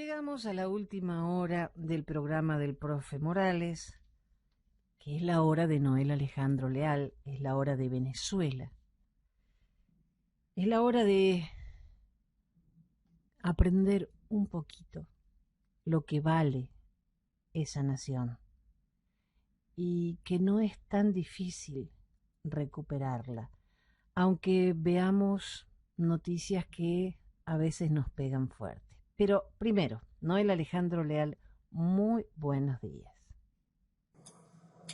Llegamos a la última hora del programa del profe Morales, que es la hora de Noel Alejandro Leal, es la hora de Venezuela, es la hora de aprender un poquito lo que vale esa nación y que no es tan difícil recuperarla, aunque veamos noticias que a veces nos pegan fuerte. Pero primero, Noel Alejandro Leal, muy buenos días.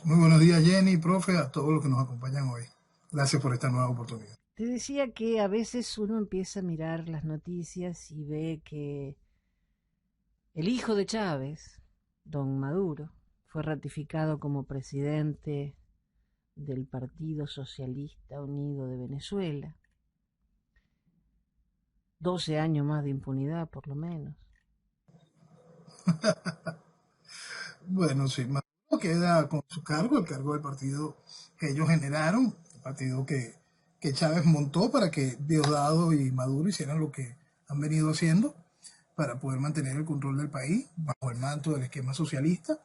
Muy buenos días, Jenny, profe, a todos los que nos acompañan hoy. Gracias por esta nueva oportunidad. Te decía que a veces uno empieza a mirar las noticias y ve que el hijo de Chávez, don Maduro, fue ratificado como presidente del Partido Socialista Unido de Venezuela. 12 años más de impunidad, por lo menos. Bueno, sí, Maduro queda con su cargo, el cargo del partido que ellos generaron, el partido que Chávez montó para que Diosdado y Maduro hicieran lo que han venido haciendo para poder mantener el control del país bajo el manto del esquema socialista.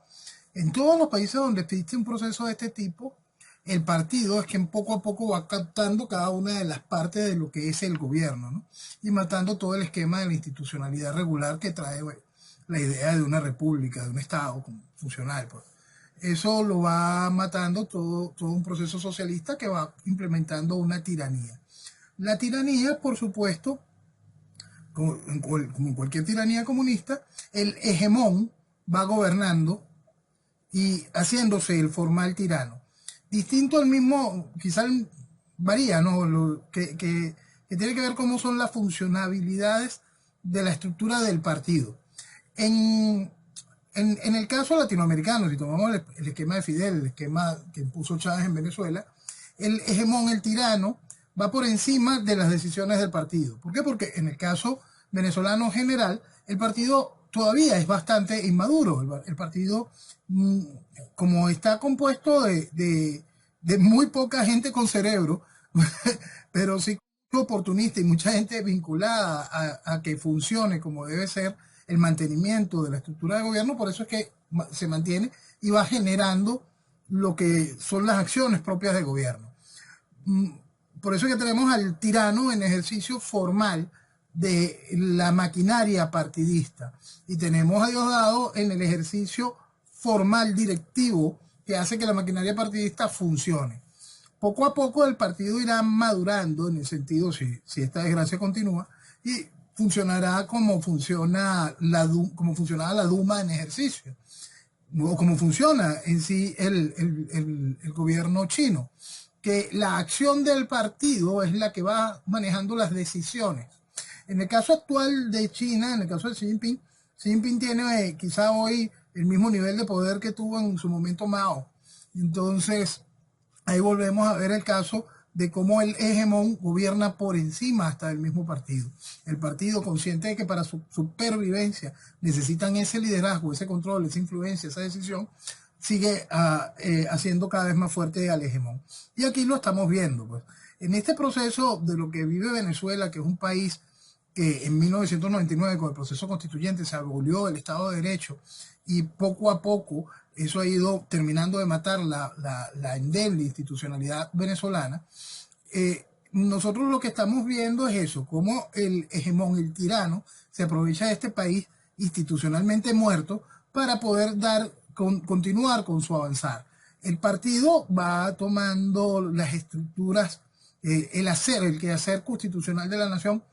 En todos los países donde existe un proceso de este tipo, el partido es quien poco a poco va captando cada una de las partes de lo que es el gobierno, ¿no? Y matando todo el esquema de la institucionalidad regular que trae, bueno, la idea de una república, de un Estado funcional. Pues. Eso lo va matando todo un proceso socialista que va implementando una tiranía. La tiranía, por supuesto, como en cualquier tiranía comunista, el hegemón va gobernando y haciéndose el formal tirano. Distinto al mismo, quizás varía, ¿no? Que tiene que ver cómo son las funcionabilidades de la estructura del partido. En, en el caso latinoamericano, si tomamos el esquema de Fidel, el esquema que impuso Chávez en Venezuela, el hegemón, el tirano, va por encima de las decisiones del partido. ¿Por qué? Porque en el caso venezolano general, el partido todavía es bastante inmaduro. El partido, como está compuesto de muy poca gente con cerebro, pero sí oportunista y mucha gente vinculada a que funcione como debe ser el mantenimiento de la estructura de gobierno, por eso es que se mantiene y va generando lo que son las acciones propias de gobierno. Por eso es que tenemos al tirano en ejercicio formal de la maquinaria partidista y tenemos a Diosdado en el ejercicio formal directivo que hace que la maquinaria partidista funcione. Poco a poco el partido irá madurando en el sentido, si esta desgracia continúa, y funcionará como como funcionaba la Duma en ejercicio, o como funciona en sí el gobierno chino, que la acción del partido es la que va manejando las decisiones. En el caso actual de China, en el caso de Xi Jinping tiene quizá hoy el mismo nivel de poder que tuvo en su momento Mao. Entonces, ahí volvemos a ver el caso de cómo el hegemón gobierna por encima hasta del mismo partido. El partido, consciente de que para su supervivencia necesitan ese liderazgo, ese control, esa influencia, esa decisión, sigue haciendo cada vez más fuerte al hegemón. Y aquí lo estamos viendo. Pues. En este proceso de lo que vive Venezuela, que es un país que en 1999, con el proceso constituyente, se abolió el Estado de Derecho y poco a poco eso ha ido terminando de matar la endeble institucionalidad venezolana. Nosotros lo que estamos viendo es eso, cómo el hegemón, el tirano, se aprovecha de este país institucionalmente muerto para poder continuar con su avanzar. El partido va tomando las estructuras, el quehacer constitucional de la nación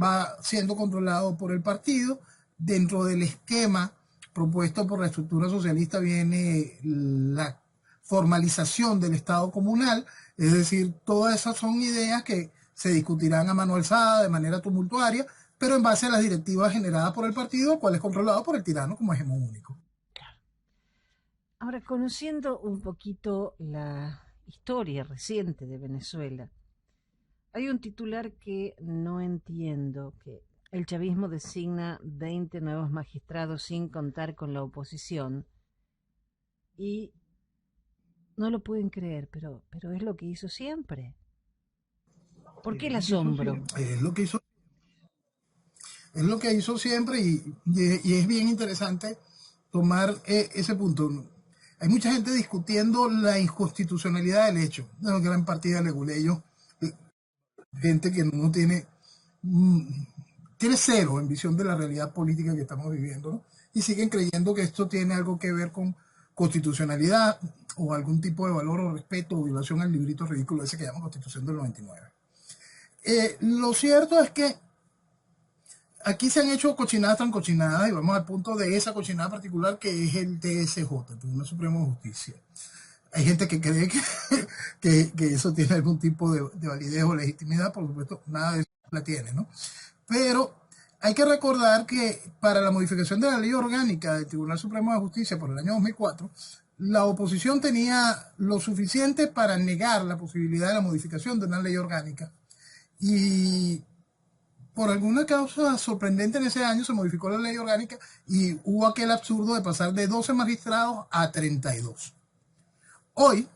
va siendo controlado por el partido. Dentro del esquema propuesto por la estructura socialista viene la formalización del Estado comunal, es decir, todas esas son ideas que se discutirán a mano alzada, de manera tumultuaria, pero en base a las directivas generadas por el partido, cual es controlado por el tirano como hegemón único. Ahora, conociendo un poquito la historia reciente de Venezuela, hay un titular que no entiendo, que el chavismo designa 20 nuevos magistrados sin contar con la oposición y no lo pueden creer, pero es lo que hizo siempre. ¿Por qué el asombro? Es lo que hizo Es lo que hizo siempre y es bien interesante tomar ese punto. Hay mucha gente discutiendo la inconstitucionalidad del hecho. Una gran partida de leguleyos, gente que no tiene, tiene cero en visión de la realidad política que estamos viviendo, ¿no? Y siguen creyendo que esto tiene algo que ver con constitucionalidad o algún tipo de valor o respeto o violación al librito ridículo ese que llaman Constitución del 99. Lo cierto es que aquí se han hecho cochinadas tan cochinadas y vamos al punto de esa cochinada particular que es el TSJ, el Tribunal Supremo de Justicia. Hay gente que cree que eso tiene algún tipo de validez o legitimidad, por supuesto, nada de eso la tiene, ¿no? Pero hay que recordar que para la modificación de la ley orgánica del Tribunal Supremo de Justicia por el año 2004, la oposición tenía lo suficiente para negar la posibilidad de la modificación de una ley orgánica. Y por alguna causa sorprendente en ese año se modificó la ley orgánica y hubo aquel absurdo de pasar de 12 magistrados a 32. Hoy,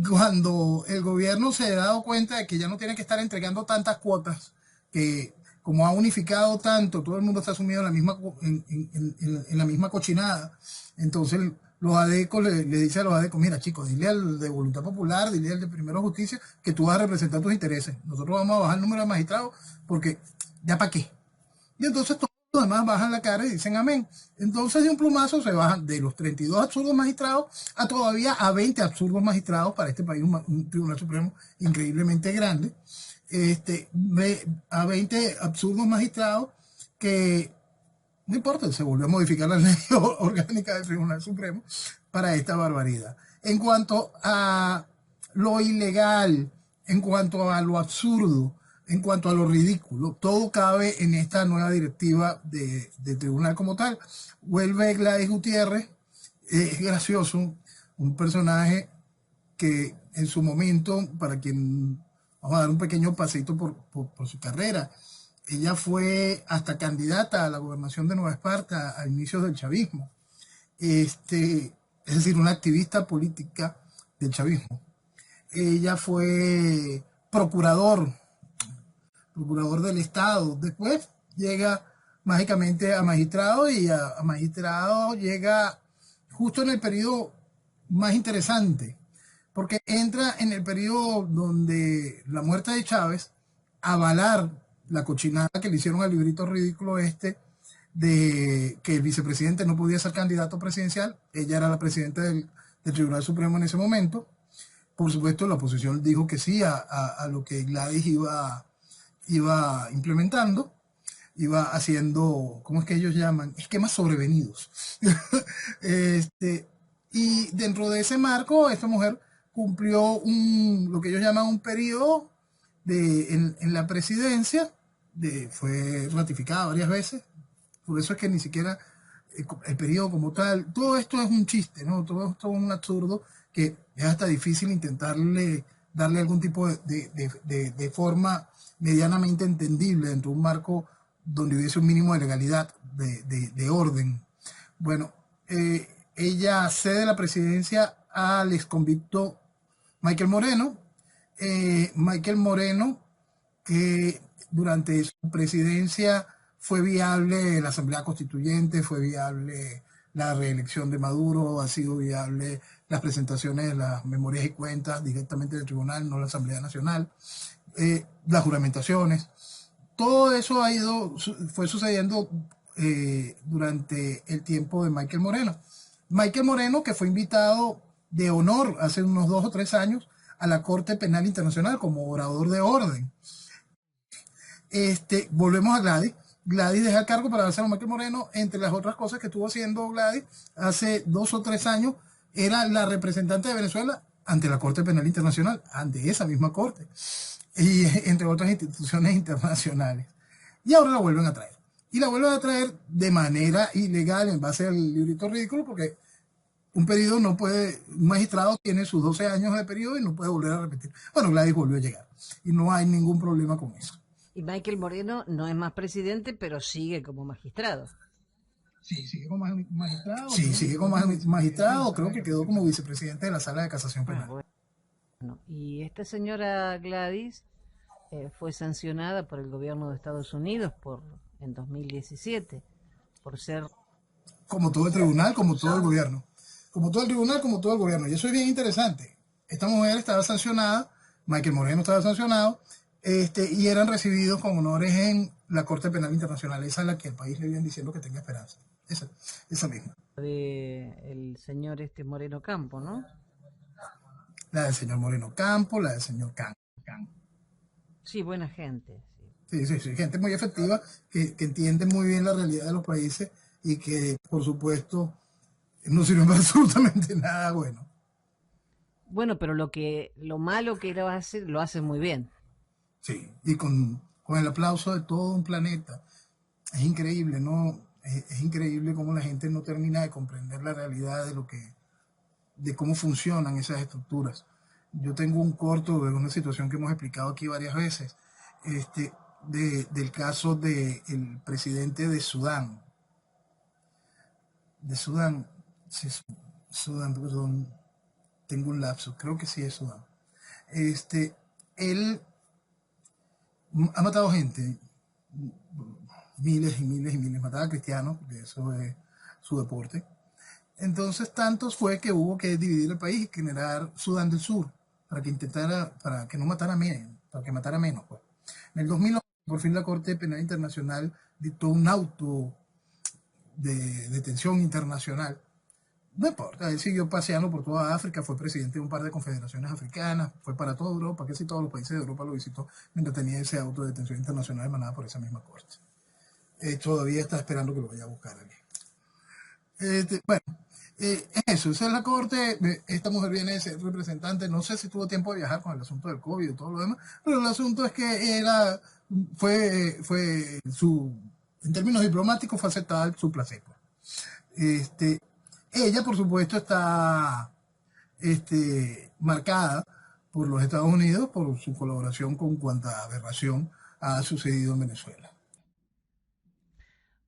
cuando el gobierno se ha dado cuenta de que ya no tiene que estar entregando tantas cuotas, que como ha unificado tanto, todo el mundo está sumido en la misma, en la misma cochinada, entonces los ADECO le dice a los ADECO, mira chicos, dile al de Voluntad Popular, dile al de Primero Justicia, que tú vas a representar tus intereses. Nosotros vamos a bajar el número de magistrados porque ya para qué. Y entonces todos los demás bajan la cara y dicen amén. Entonces de un plumazo se bajan de los 32 absurdos magistrados a todavía a 20 absurdos magistrados para este país, un Tribunal Supremo increíblemente grande. A 20 absurdos magistrados que no importa, se volvió a modificar la ley orgánica del Tribunal Supremo para esta barbaridad. En cuanto a lo ilegal, en cuanto a lo absurdo, en cuanto a lo ridículo, todo cabe en esta nueva directiva de tribunal como tal. Vuelve Gladys Gutiérrez, es gracioso, un personaje que en su momento, para quien vamos a dar un pequeño paseito por su carrera, ella fue hasta candidata a la gobernación de Nueva Esparta a inicios del chavismo. Es decir, una activista política del chavismo. Ella fue procurador del Estado. Después llega mágicamente a magistrado y a magistrado llega justo en el periodo más interesante, porque entra en el periodo donde la muerte de Chávez, avalar la cochinada que le hicieron al librito ridículo de que el vicepresidente no podía ser candidato presidencial. Ella era la presidenta del Tribunal Supremo en ese momento. Por supuesto, la oposición dijo que sí a lo que Gladys iba implementando, iba haciendo, ¿cómo es que ellos llaman? Esquemas sobrevenidos. Y dentro de ese marco, esta mujer cumplió lo que ellos llaman un periodo en la presidencia, fue ratificada varias veces, por eso es que ni siquiera el periodo como tal, todo esto es un chiste, ¿no? Todo esto es un absurdo que es hasta difícil intentarle darle algún tipo de forma medianamente entendible dentro de un marco donde hubiese un mínimo de legalidad, de orden. Bueno, ella cede la presidencia al exconvicto Michael Moreno. Michael Moreno, que durante su presidencia fue viable la Asamblea Constituyente, fue viable la reelección de Maduro, ha sido viable las presentaciones de las memorias y cuentas directamente del tribunal, no la Asamblea Nacional, las juramentaciones. Todo eso fue sucediendo durante el tiempo de Michael Moreno. Michael Moreno, que fue invitado de honor hace unos 2 o 3 años a la Corte Penal Internacional como orador de orden. Volvemos a Gladys. Gladys deja el cargo para darse a Michael Moreno. Entre las otras cosas que estuvo haciendo Gladys hace 2 o 3 años, era la representante de Venezuela ante la Corte Penal Internacional, ante esa misma Corte, y entre otras instituciones internacionales. Y ahora la vuelven a traer. Y la vuelven a traer de manera ilegal en base al librito ridículo, porque un magistrado tiene sus 12 años de periodo y no puede volver a repetir. Bueno, Gladys volvió a llegar y no hay ningún problema con eso. Y Michael Moreno no es más presidente, pero sigue como magistrado. Sí, sigue como magistrado. Sí, sigue como magistrado. Creo que quedó como vicepresidente de la Sala de Casación Penal. Bueno, y esta señora Gladys fue sancionada por el gobierno de Estados Unidos por en 2017 por ser... Como todo el tribunal, como todo el gobierno. Como todo el tribunal, como todo el gobierno. Y eso es bien interesante. Esta mujer estaba sancionada, Michael Moreno estaba sancionado, y eran recibidos con honores en la Corte Penal Internacional. Esa es la que el país le viene diciendo que tenga esperanza. Esa misma. De el señor Moreno Campo, ¿no? La del señor Moreno Campo, la del señor Can. Sí, buena gente. Sí, sí, sí, gente muy efectiva que entiende muy bien la realidad de los países y que, por supuesto, no sirven para absolutamente nada bueno. Bueno, pero lo malo que lo hace muy bien. Sí, y con el aplauso de todo un planeta. Es increíble, ¿no? Es increíble cómo la gente no termina de comprender la realidad de cómo funcionan esas estructuras. Yo tengo un corto de una situación que hemos explicado aquí varias veces, del caso del presidente de Sudán. De Sudán, sí, Sudán, perdón, tengo un lapso, creo que sí es Sudán. Él ha matado gente, miles y miles y miles, mataba a cristianos, porque eso es su deporte. Entonces, tantos fue que hubo que dividir el país y generar Sudán del Sur, para que no matara menos, para que matara menos. Pues. En el 2011, por fin la Corte Penal Internacional dictó un auto de detención internacional. No importa, él siguió paseando por toda África, fue presidente de un par de confederaciones africanas, fue para toda Europa, casi todos los países de Europa lo visitó, mientras tenía ese auto de detención internacional emanada por esa misma corte. Todavía está esperando que lo vaya a buscar aquí. Bueno, eso, esa es la corte. Esta mujer viene de ser representante. No sé si tuvo tiempo de viajar con el asunto del COVID y todo lo demás, pero el asunto es que en términos diplomáticos, fue aceptada su placebo. Ella, por supuesto, está marcada por los Estados Unidos por su colaboración con cuanta aberración ha sucedido en Venezuela.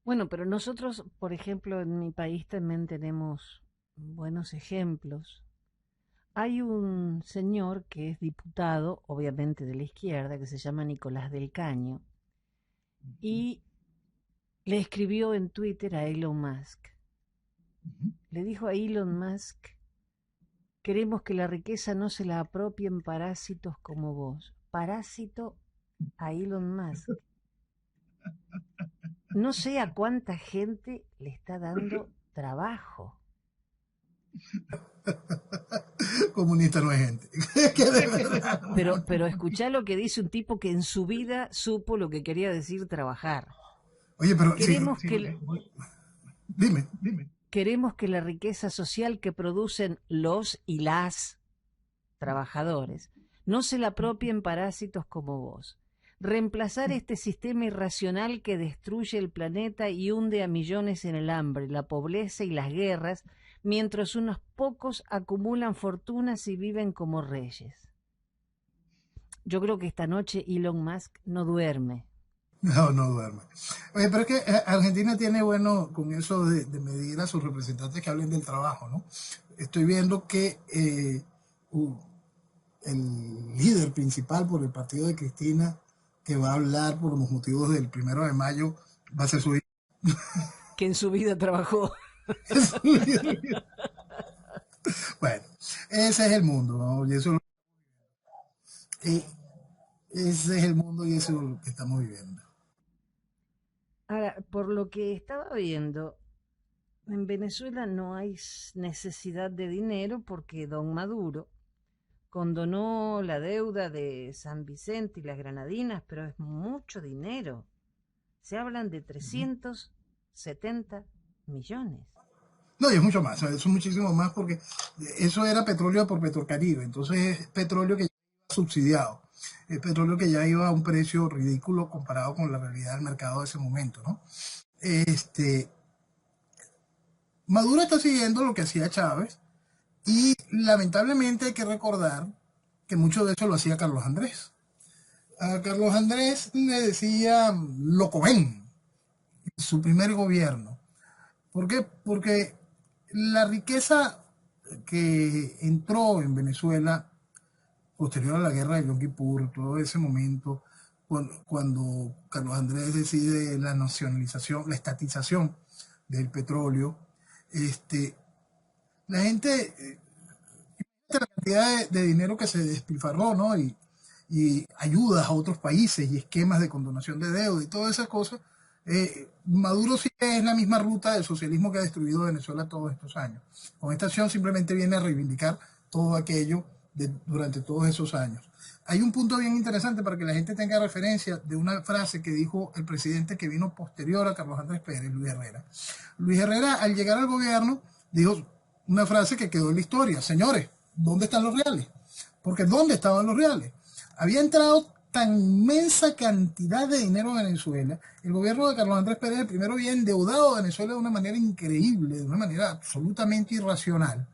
Bueno, pero nosotros, por ejemplo, en mi país también tenemos buenos ejemplos. Hay un señor que es diputado, obviamente de la izquierda, que se llama Nicolás del Caño, y le escribió en Twitter a Elon Musk. Le dijo a Elon Musk: queremos que la riqueza no se la apropien parásitos como vos. Parásito a Elon Musk. No sé a cuánta gente le está dando trabajo. Comunista no es gente. Pero escuchá lo que dice un tipo que en su vida supo lo que quería decir trabajar. Oye, pero Queremos sí, que dime. queremos que la riqueza social que producen los y las trabajadores no se la apropien parásitos como vos. Reemplazar este sistema irracional que destruye el planeta y hunde a millones en el hambre, la pobreza y las guerras, mientras unos pocos acumulan fortunas y viven como reyes. Yo creo que esta noche Elon Musk no duerme. No duerme. Oye, pero es que Argentina tiene bueno con eso de medir a sus representantes que hablen del trabajo, ¿no? Estoy viendo que el líder principal por el partido de Cristina, que va a hablar por los motivos del 1 de mayo, va a ser su hijo. Que en su vida trabajó. Bueno, ese es el mundo, ¿no? Ese es el mundo y eso es lo que estamos viviendo. Ahora, por lo que estaba viendo, en Venezuela no hay necesidad de dinero porque don Maduro condonó la deuda de San Vicente y las Granadinas, pero es mucho dinero. Se hablan de 370 millones. No, y es mucho más, eso es muchísimo más porque eso era petróleo por Petrocaribe, entonces es petróleo que ya iba subsidiado, es petróleo que ya iba a un precio ridículo comparado con la realidad del mercado de ese momento, ¿no? Maduro está siguiendo lo que hacía Chávez y lamentablemente hay que recordar que mucho de eso lo hacía Carlos Andrés. A Carlos Andrés le decía Locobén, su primer gobierno. ¿Por qué? Porque la riqueza que entró en Venezuela posterior a la guerra de Yom Kippur, todo ese momento, cuando Carlos Andrés decide la nacionalización, la estatización del petróleo, este, la gente, la cantidad de dinero que se despilfarró, ¿no? Y ayudas a otros países y esquemas de condonación de deuda y todas esas cosas, Maduro sí es la misma ruta del socialismo que ha destruido Venezuela todos estos años. Con esta acción simplemente viene a reivindicar todo aquello durante todos esos años. Hay un punto bien interesante para que la gente tenga referencia de una frase que dijo el presidente que vino posterior a Carlos Andrés Pérez, Luis Herrera. Luis Herrera, al llegar al gobierno, dijo una frase que quedó en la historia: señores, ¿dónde están los reales? Porque ¿dónde estaban los reales? Había entrado tan inmensa cantidad de dinero a Venezuela. El gobierno de Carlos Andrés Pérez primero había endeudado a Venezuela de una manera increíble, de una manera absolutamente irracional,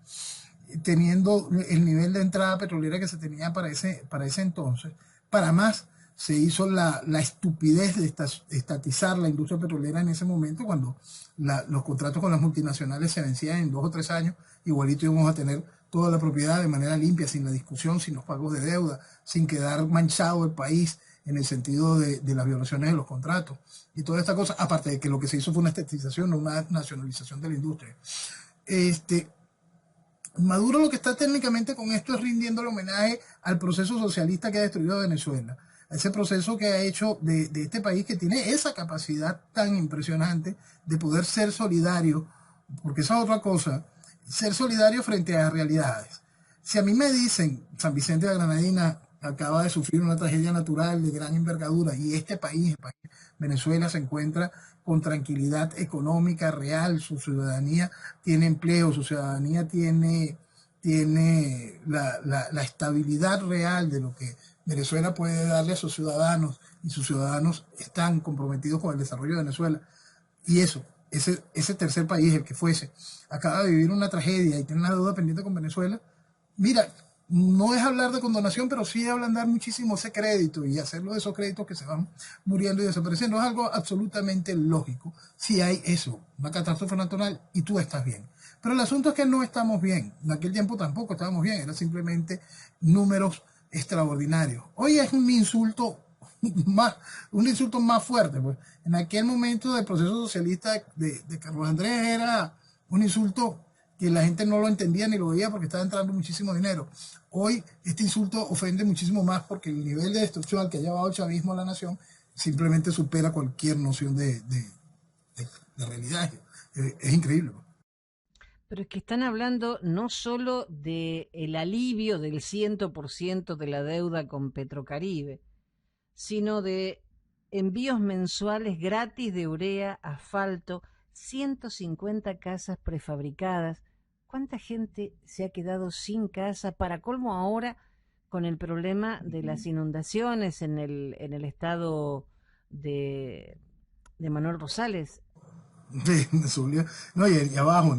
teniendo el nivel de entrada petrolera que se tenía para ese entonces. Para más, se hizo la estupidez de estatizar la industria petrolera en ese momento, cuando los contratos con las multinacionales se vencían en 2 o 3 años, igualito íbamos a tener toda la propiedad de manera limpia, sin la discusión, sin los pagos de deuda, sin quedar manchado el país en el sentido de las violaciones de los contratos y toda esta cosa, aparte de que lo que se hizo fue una estatización, no una nacionalización de la industria. Maduro lo que está técnicamente con esto es rindiendo el homenaje al proceso socialista que ha destruido Venezuela, a ese proceso que ha hecho de este país, que tiene esa capacidad tan impresionante de poder ser solidario, porque esa es otra cosa, ser solidario frente a realidades. Si a mí me dicen San Vicente de la Granadina acaba de sufrir una tragedia natural de gran envergadura y este país, Venezuela, se encuentra con tranquilidad económica real, su ciudadanía tiene empleo, su ciudadanía tiene la estabilidad real de lo que Venezuela puede darle a sus ciudadanos, y sus ciudadanos están comprometidos con el desarrollo de Venezuela. Y ese tercer país, el que fuese, acaba de vivir una tragedia y tiene una deuda pendiente con Venezuela. Mira, no es hablar de condonación, pero sí ablandar muchísimo ese crédito y hacerlo de esos créditos que se van muriendo y desapareciendo. Es algo absolutamente lógico. Si hay eso, una catástrofe natural, y tú estás bien. Pero el asunto es que no estamos bien. En aquel tiempo tampoco estábamos bien. Era simplemente números extraordinarios. Hoy es un insulto más fuerte. Pues. En aquel momento del proceso socialista de Carlos Andrés era un insulto que la gente no lo entendía ni lo veía porque estaba entrando muchísimo dinero. Hoy este insulto ofende muchísimo más porque el nivel de destrucción al que ha llevado el chavismo a la nación simplemente supera cualquier noción de realidad. Es increíble. Pero es que están hablando no solo del alivio del 100% de la deuda con Petrocaribe, sino de envíos mensuales gratis de urea, asfalto, 150 casas prefabricadas. ¿Cuánta gente se ha quedado sin casa? Para colmo ahora, con el problema de las inundaciones en el estado de, de Manuel Rosales. De Zulia. No, y abajo,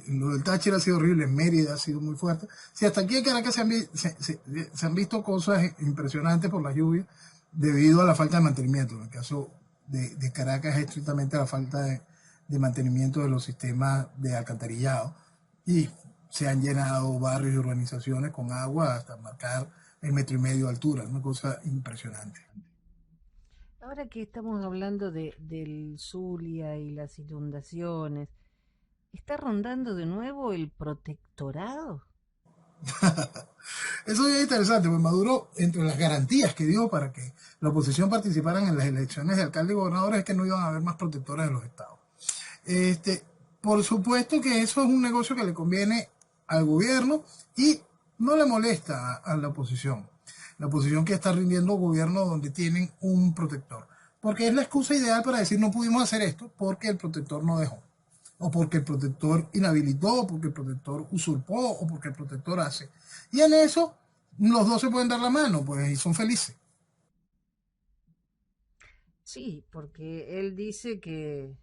lo del Táchira ha sido horrible, en Mérida ha sido muy fuerte. Sí, hasta aquí en Caracas se han visto cosas impresionantes por la lluvia debido a la falta de mantenimiento. En el caso de Caracas es estrictamente la falta de mantenimiento de los sistemas de alcantarillado, y se han llenado barrios y urbanizaciones con agua hasta marcar el 1,5 metros de altura, una cosa impresionante. Ahora que estamos hablando del Zulia y las inundaciones, ¿está rondando de nuevo el protectorado? Eso es interesante, pues Maduro, entre las garantías que dio para que la oposición participara en las elecciones de alcalde y gobernadores, es que no iban a haber más protectores de los estados. Por supuesto que eso es un negocio que le conviene al gobierno y no le molesta a la oposición. La oposición que está rindiendo gobierno donde tienen un protector. Porque es la excusa ideal para decir no pudimos hacer esto porque el protector no dejó. O porque el protector inhabilitó, o porque el protector usurpó, o porque el protector hace. Y en eso los dos se pueden dar la mano, pues, y son felices. Sí, porque él dice que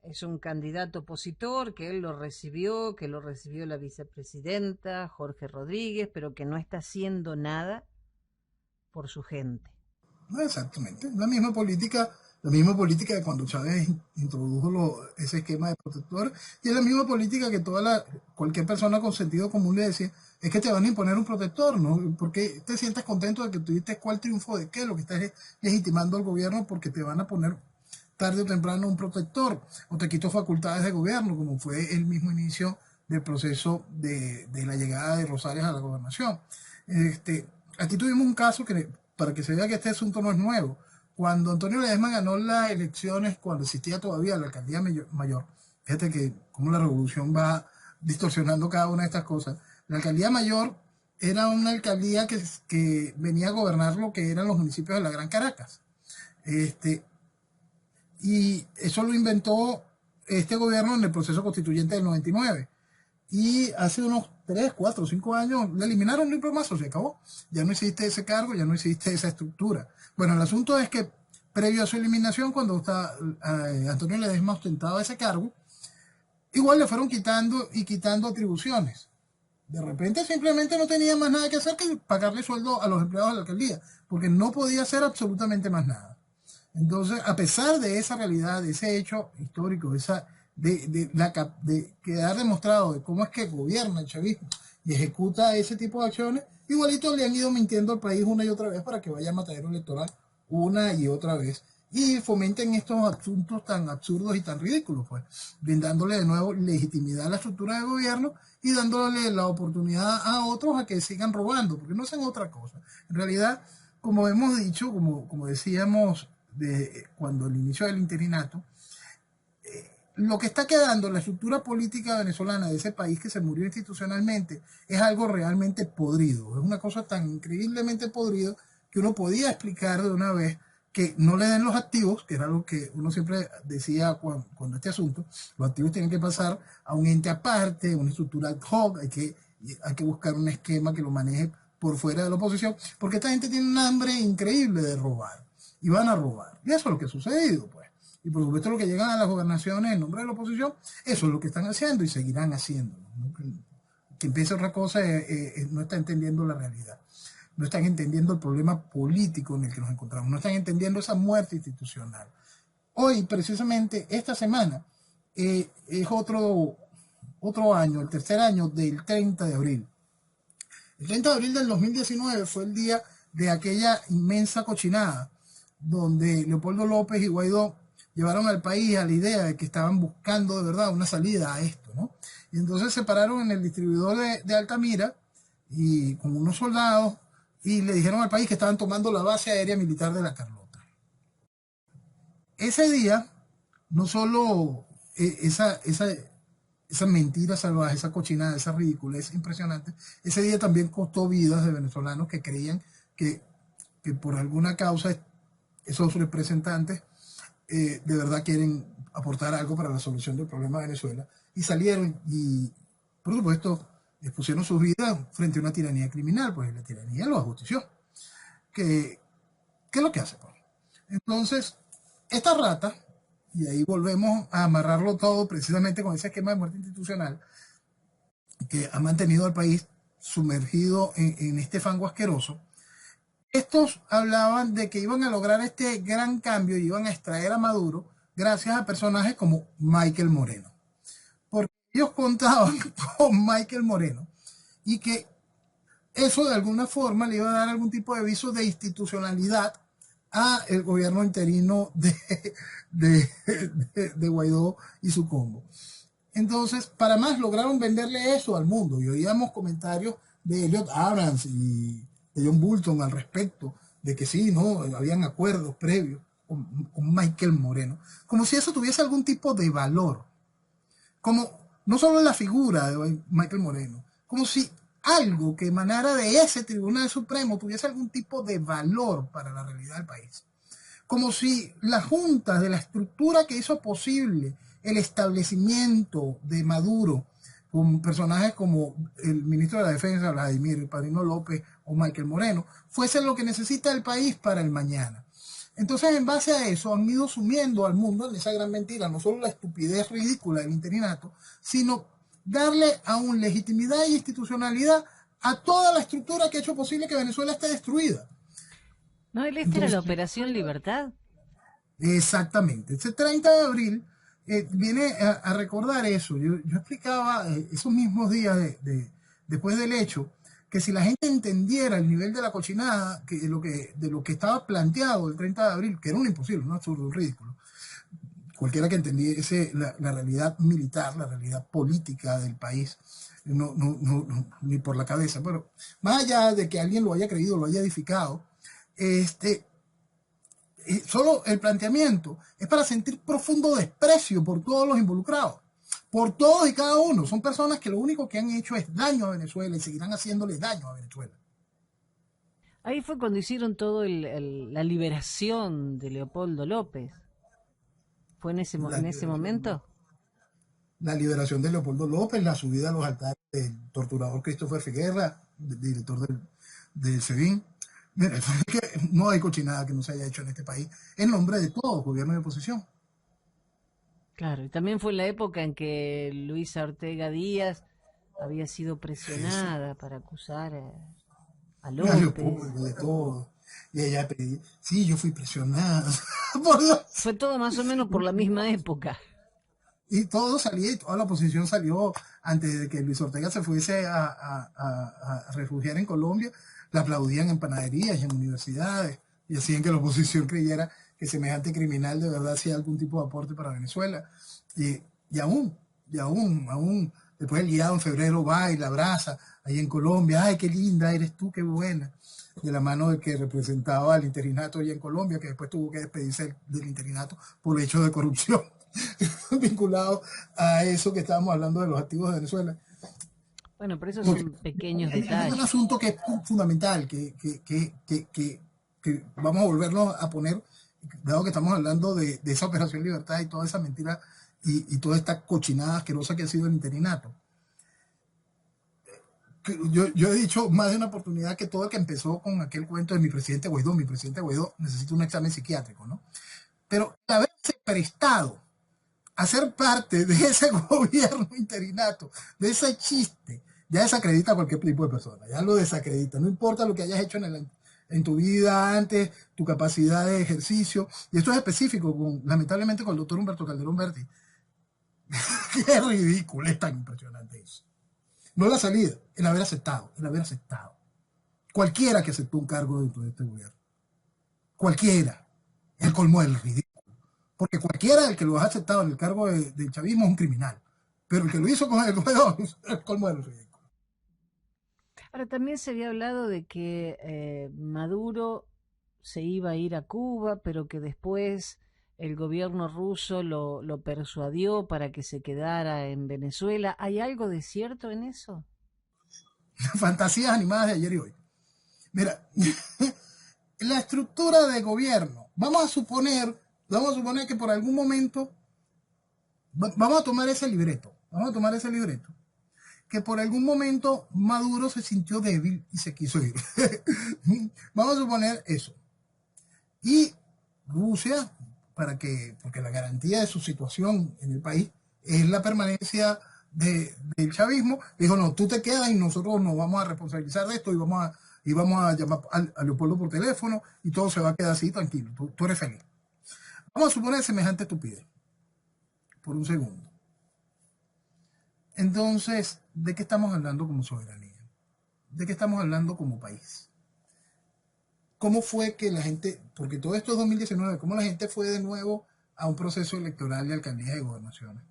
es un candidato opositor, que él lo recibió, que lo recibió la vicepresidenta Jorge Rodríguez, pero que no está haciendo nada por su gente. No, exactamente. La misma política La misma política de cuando Chávez introdujo ese esquema de protector, y es la misma política que cualquier persona con sentido común le decía, es que te van a imponer un protector, ¿no? ¿Por qué te sientes contento de que tuviste cuál triunfo de qué? Lo que estás legitimando al gobierno porque te van a poner tarde o temprano un protector, o te quito facultades de gobierno, como fue el mismo inicio del proceso de la llegada de Rosales a la gobernación. Aquí tuvimos un caso que, para que se vea que este asunto no es nuevo, cuando Antonio Ledesma ganó las elecciones, cuando existía todavía la alcaldía mayor, fíjate que cómo la revolución va distorsionando cada una de estas cosas. La alcaldía mayor era una alcaldía que venía a gobernar lo que eran los municipios de la Gran Caracas. Y eso lo inventó este gobierno en el proceso constituyente del 99. Y hace unos 3, 4, 5 años le eliminaron el diplomazo, se acabó. Ya no existe ese cargo, ya no existe esa estructura. Bueno, el asunto es que previo a su eliminación, cuando Antonio Ledesma ostentaba ese cargo, igual le fueron quitando y quitando atribuciones. De repente simplemente no tenía más nada que hacer que pagarle sueldo a los empleados de la alcaldía, porque no podía hacer absolutamente más nada. Entonces, a pesar de esa realidad, de ese hecho histórico, de quedar demostrado de cómo es que gobierna el chavismo y ejecuta ese tipo de acciones, igualito le han ido mintiendo al país una y otra vez para que vaya a matadero electoral una y otra vez y fomenten estos asuntos tan absurdos y tan ridículos, pues, brindándole de nuevo legitimidad a la estructura de gobierno y dándole la oportunidad a otros a que sigan robando, porque no hacen otra cosa. En realidad, como hemos dicho, como decíamos cuando el inicio del interinato, lo que está quedando en la estructura política venezolana de ese país que se murió institucionalmente es algo realmente podrido. Es una cosa tan increíblemente podrido que uno podía explicar de una vez que no le den los activos, que era lo que uno siempre decía cuando este asunto, los activos tienen que pasar a un ente aparte, una estructura ad hoc, hay que buscar un esquema que lo maneje por fuera de la oposición, porque esta gente tiene un hambre increíble de robar, y van a robar. Y eso es lo que ha sucedido, pues. Y por supuesto, lo que llegan a las gobernaciones en nombre de la oposición, eso es lo que están haciendo y seguirán haciendo. ¿No? Quien piensa otra cosa no está entendiendo la realidad. No están entendiendo el problema político en el que nos encontramos. No están entendiendo esa muerte institucional. Hoy, precisamente, esta semana, es otro año, el tercer año del 30 de abril. El 30 de abril del 2019 fue el día de aquella inmensa cochinada donde Leopoldo López y Guaidó llevaron al país a la idea de que estaban buscando de verdad una salida a esto, ¿no? Y entonces se pararon en el distribuidor de Altamira y con unos soldados y le dijeron al país que estaban tomando la base aérea militar de La Carlota. Ese día, no solo esa mentira salvaje, esa cochinada, esa ridiculez impresionante, ese día también costó vidas de venezolanos que creían que por alguna causa esos representantes de verdad quieren aportar algo para la solución del problema de Venezuela, y salieron y, por supuesto, expusieron sus vidas frente a una tiranía criminal, pues la tiranía lo ajustició. ¿Qué es lo que hace? Pues? Entonces, esta rata, y ahí volvemos a amarrarlo todo precisamente con ese esquema de muerte institucional que ha mantenido al país sumergido en este fango asqueroso. Estos hablaban de que iban a lograr este gran cambio y iban a extraer a Maduro gracias a personajes como Michael Moreno. Porque ellos contaban con Michael Moreno y que eso de alguna forma le iba a dar algún tipo de aviso de institucionalidad a el gobierno interino de Guaidó y su combo. Entonces, para más, lograron venderle eso al mundo. Y oíamos comentarios de Elliot Abrams y de John Bolton al respecto, de que sí, no, habían acuerdos previos con Michael Moreno, como si eso tuviese algún tipo de valor, como no solo la figura de Michael Moreno, como si algo que emanara de ese Tribunal Supremo tuviese algún tipo de valor para la realidad del país, como si las juntas de la estructura que hizo posible el establecimiento de Maduro, con personajes como el ministro de la Defensa, Vladimir, el Padrino López o Michael Moreno, fuese lo que necesita el país para el mañana. Entonces, en base a eso, han ido sumiendo al mundo en esa gran mentira, no solo la estupidez ridícula del interinato, sino darle aún legitimidad e institucionalidad a toda la estructura que ha hecho posible que Venezuela esté destruida. ¿No? ¿Esta era la Operación Libertad? Exactamente. Ese 30 de abril viene a recordar eso. Yo explicaba esos mismos días después del hecho, que si la gente entendiera el nivel de la cochinada, de lo que estaba planteado el 30 de abril, que era un imposible, un absurdo, un ridículo, cualquiera que entendiese la realidad militar, la realidad política del país, ni por la cabeza, pero más allá de que alguien lo haya creído, lo haya edificado, este, solo el planteamiento es para sentir profundo desprecio por todos los involucrados, por todos y cada uno. Son personas que lo único que han hecho es daño a Venezuela y seguirán haciéndole daño a Venezuela. Ahí fue cuando hicieron todo la liberación de Leopoldo López. ¿Fue en La en ese liberación, momento? la liberación de Leopoldo López, la subida a los altares del torturador Christopher Figuera, director del SEBIN. Mira, es que no hay cochinada que no se haya hecho en este país en nombre de todo gobierno de oposición. Claro, y también fue la época en que Luisa Ortega Díaz había sido Eso, presionada para acusar a a López. Leopoldo, de todo. Y ella pedí, sí, yo fui presionada. Por Dios. Fue todo más o menos por la misma época. Y todo salía, y toda la oposición salió antes de que Luis Ortega se fuese a refugiar en Colombia, la aplaudían en panaderías y en universidades, y hacían que la oposición creyera que semejante criminal de verdad hacía algún tipo de aporte para Venezuela. Y, y aún, aún, después el guiado en febrero va y la abraza ahí en Colombia, ay, qué linda eres tú, qué buena, de la mano de que representaba al interinato allá en Colombia, que después tuvo que despedirse del interinato por hechos de corrupción vinculado a eso que estábamos hablando de los activos de Venezuela. Bueno, pero esos Porque son pequeños hay un detalles. asunto que es fundamental, que vamos a volverlo a poner, dado que estamos hablando de esa Operación Libertad y toda esa mentira y toda esta cochinada asquerosa que ha sido el interinato. Yo he dicho más de una oportunidad que todo el que empezó con aquel cuento de mi presidente Guaidó necesita un examen psiquiátrico, ¿no? Pero el haberse prestado a ser parte de ese gobierno interinato, de ese chiste, ya desacredita a cualquier tipo de persona, ya lo desacredita, no importa lo que hayas hecho en tu vida antes, tu capacidad de ejercicio, y esto es específico, lamentablemente con el doctor Humberto Calderón Berti. Qué ridículo, es tan impresionante eso. No la salida, el haber aceptado, el haber aceptado. Cualquiera que aceptó un cargo dentro de este gobierno, cualquiera, el colmo del ridículo. Porque cualquiera del que lo ha aceptado en el cargo de chavismo es un criminal. Pero el que lo hizo con el gobierno es el colmo del ridículo. Ahora, también se había hablado de que Maduro se iba a ir a Cuba, pero que después el gobierno ruso lo persuadió para que se quedara en Venezuela. ¿Hay algo de cierto en eso? Fantasías animadas de ayer y hoy. Mira, la estructura de gobierno, vamos a suponer que por algún momento, vamos a tomar ese libreto, que por algún momento Maduro se sintió débil y se quiso ir. Vamos a suponer eso. Y Rusia, porque la garantía de su situación en el país es la permanencia del chavismo, dijo, no, tú te quedas y nosotros nos vamos a responsabilizar de esto y vamos a llamar a Leopoldo por teléfono y todo se va a quedar así tranquilo, tú eres feliz. Vamos a suponer semejante estupidez, por un segundo. Entonces, ¿de qué estamos hablando como soberanía? ¿De qué estamos hablando como país? ¿Cómo fue que la gente, porque todo esto es 2019, cómo la gente fue de nuevo a un proceso electoral de alcaldías y gobernaciones?